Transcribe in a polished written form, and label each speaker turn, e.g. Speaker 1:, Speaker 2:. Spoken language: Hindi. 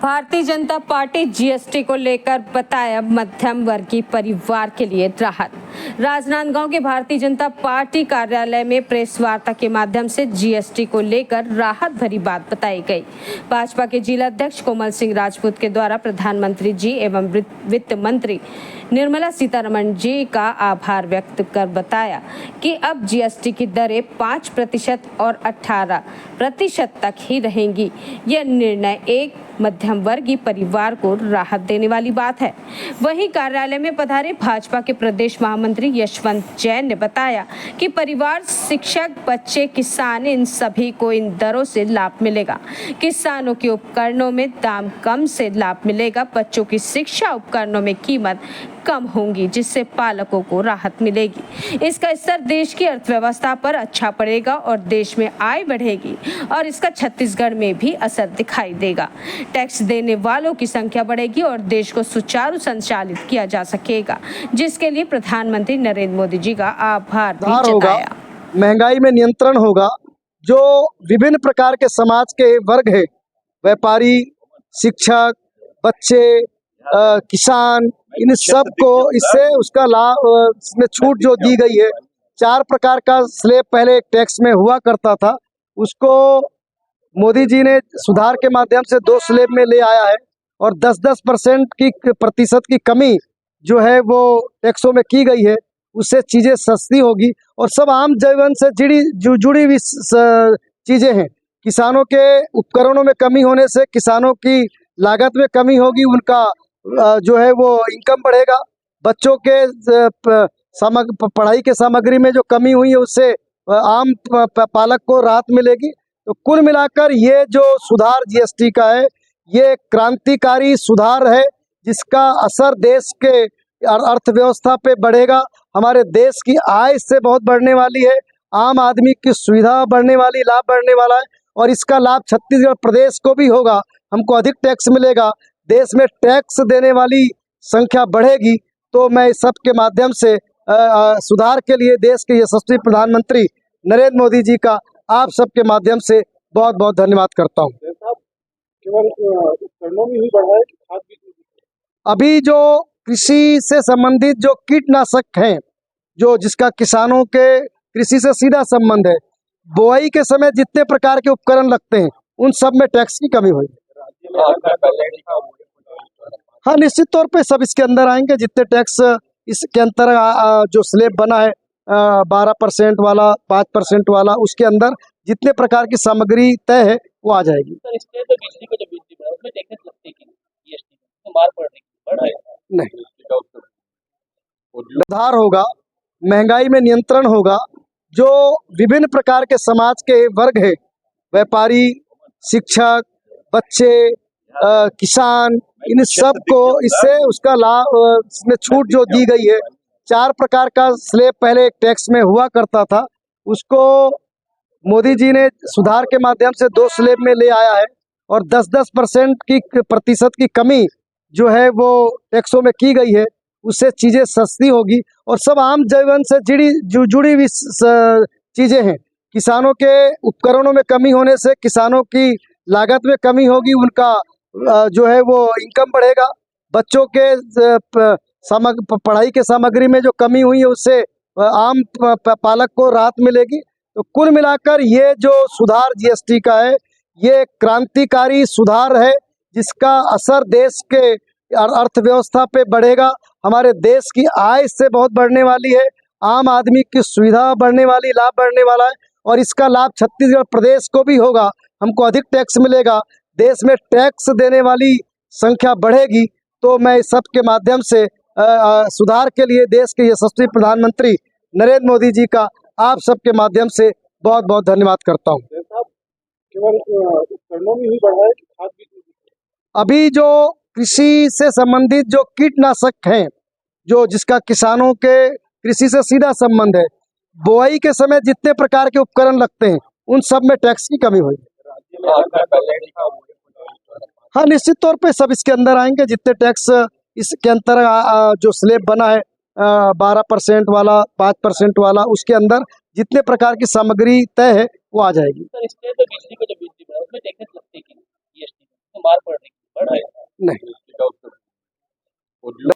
Speaker 1: भारतीय जनता पार्टी जीएसटी को लेकर बताया मध्यम वर्गीय परिवार के लिए राहत। राजनांदगांव के भारतीय जनता पार्टी कार्यालय में प्रेस वार्ता के माध्यम से जीएसटी को लेकर राहत भरी बात बताई गई। भाजपा के जिला अध्यक्ष कोमल सिंह राजपूत के द्वारा प्रधानमंत्री जी एवं वित्त मंत्री निर्मला सीतारमण जी का आभार व्यक्त कर बताया कि अब जीएसटी की दरें 5% और 18% तक ही रहेंगी। यह निर्णय एक मध्यम वर्गीय परिवार को राहत देने वाली बात है। वहीं कार्यालय में पधारे भाजपा के प्रदेश महामंत्री यशवंत जैन ने बताया कि परिवार, शिक्षक, बच्चे, किसान, इन सभी को इन दरों से लाभ मिलेगा। किसानों के उपकरणों में दाम कम से लाभ मिलेगा। बच्चों की शिक्षा उपकरणों में कीमत कम होंगी, जिससे पालकों को राहत मिलेगी। इसका असर देश की अर्थव्यवस्था पर अच्छा पड़ेगा और देश में आय बढ़ेगी और इसका छत्तीसगढ़ में भी असर दिखाई देगा। टैक्स देने वालों की संख्या बढ़ेगी और देश को सुचारू संचालित किया जा सकेगा, जिसके लिए प्रधानमंत्री नरेंद्र मोदी जी का आभार भी जताया।
Speaker 2: महंगाई में नियंत्रण होगा। जो विभिन्न प्रकार के समाज के वर्ग है, व्यापारी, शिक्षक, बच्चे, किसान, इन सब को इससे उसका लाभ, इसमें छूट जो दी गई है। 4 प्रकार का स्लैब पहले एक टैक्स में हुआ करता था, उसको मोदी जी ने सुधार के माध्यम से 2 स्लैब में ले आया है और 10-10% की प्रतिशत की कमी जो है वो टैक्सों में की गई है। उससे चीज़ें सस्ती होगी और सब आम जीवन से जुड़ी हुई चीज़ें हैं। किसानों के उपकरणों में कमी होने से किसानों की लागत में कमी होगी, उनका जो है वो इनकम बढ़ेगा। बच्चों के पढ़ाई के सामग्री में जो कमी हुई है उससे आम पालक को राहत मिलेगी। तो कुल मिलाकर ये जो सुधार जीएसटी का है, ये क्रांतिकारी सुधार है, जिसका असर देश के अर्थव्यवस्था पे बढ़ेगा। हमारे देश की आय से बहुत बढ़ने वाली है, आम आदमी की सुविधा बढ़ने वाली, लाभ बढ़ने वाला है और इसका लाभ छत्तीसगढ़ प्रदेश को भी होगा। हमको अधिक टैक्स मिलेगा, देश में टैक्स देने वाली संख्या बढ़ेगी। तो मैं इस सब के माध्यम से सुधार के लिए देश के यशस्वी प्रधानमंत्री नरेंद्र मोदी जी का आप सबके माध्यम से बहुत बहुत धन्यवाद करता हूँ। अभी जो कृषि से संबंधित जो कीटनाशक हैं, जो जिसका किसानों के कृषि से सीधा संबंध है, बुआई के समय जितने प्रकार के उपकरण लगते हैं उन सब में टैक्स की कमी हुई। हाँ, निश्चित तौर पे सब इसके अंदर आएंगे। जितने टैक्स इसके अंतर जो स्लैब बना है 12% वाला, 5% वाला, उसके अंदर जितने प्रकार की सामग्री तय है वो आ जाएगी। नहीं, सुधार होगा, महंगाई में नियंत्रण होगा। जो विभिन्न प्रकार के समाज के वर्ग है, व्यापारी, शिक्षक, बच्चे, किसान, इन सब को इससे उसका लाभ, इसमें छूट जो दी गई है। 4 प्रकार का स्लैब पहले एक टैक्स में हुआ करता था, उसको मोदी जी ने सुधार के माध्यम से 2 स्लैब में ले आया है और 10-10% की प्रतिशत की कमी जो है वो टैक्सों में की गई है। उससे चीज़ें सस्ती होगी और सब आम जीवन से जुड़ी हुई चीज़ें हैं। किसानों के उपकरणों में कमी होने से किसानों की लागत में कमी होगी, उनका जो है वो इनकम बढ़ेगा। बच्चों के पढ़ाई के सामग्री में जो कमी हुई है उससे आम पालक को राहत मिलेगी। तो कुल मिलाकर ये जो सुधार जीएसटी का है, ये क्रांतिकारी सुधार है, जिसका असर देश के अर्थव्यवस्था पे बढ़ेगा। हमारे देश की आय से बहुत बढ़ने वाली है, आम आदमी की सुविधा बढ़ने वाली, लाभ बढ़ने वाला है और इसका लाभ छत्तीसगढ़ प्रदेश को भी होगा। हमको अधिक टैक्स मिलेगा, देश में टैक्स देने वाली संख्या बढ़ेगी। तो मैं इस सब के माध्यम से सुधार के लिए देश के यशस्वी प्रधानमंत्री नरेंद्र मोदी जी का आप सबके माध्यम से बहुत बहुत धन्यवाद करता हूँ। अभी जो कृषि से संबंधित जो कीटनाशक हैं, जो जिसका किसानों के कृषि से सीधा संबंध है, बुआई के समय जितने प्रकार के उपकरण लगते हैं उन सब में टैक्स की कमी हुई। हाँ, निश्चित तौर पे सब इसके अंदर आएंगे। जितने टैक्स इसके अंतर जो स्लैब बना है 12% वाला, 5% वाला, उसके अंदर जितने प्रकार की सामग्री तय है वो आ जाएगी।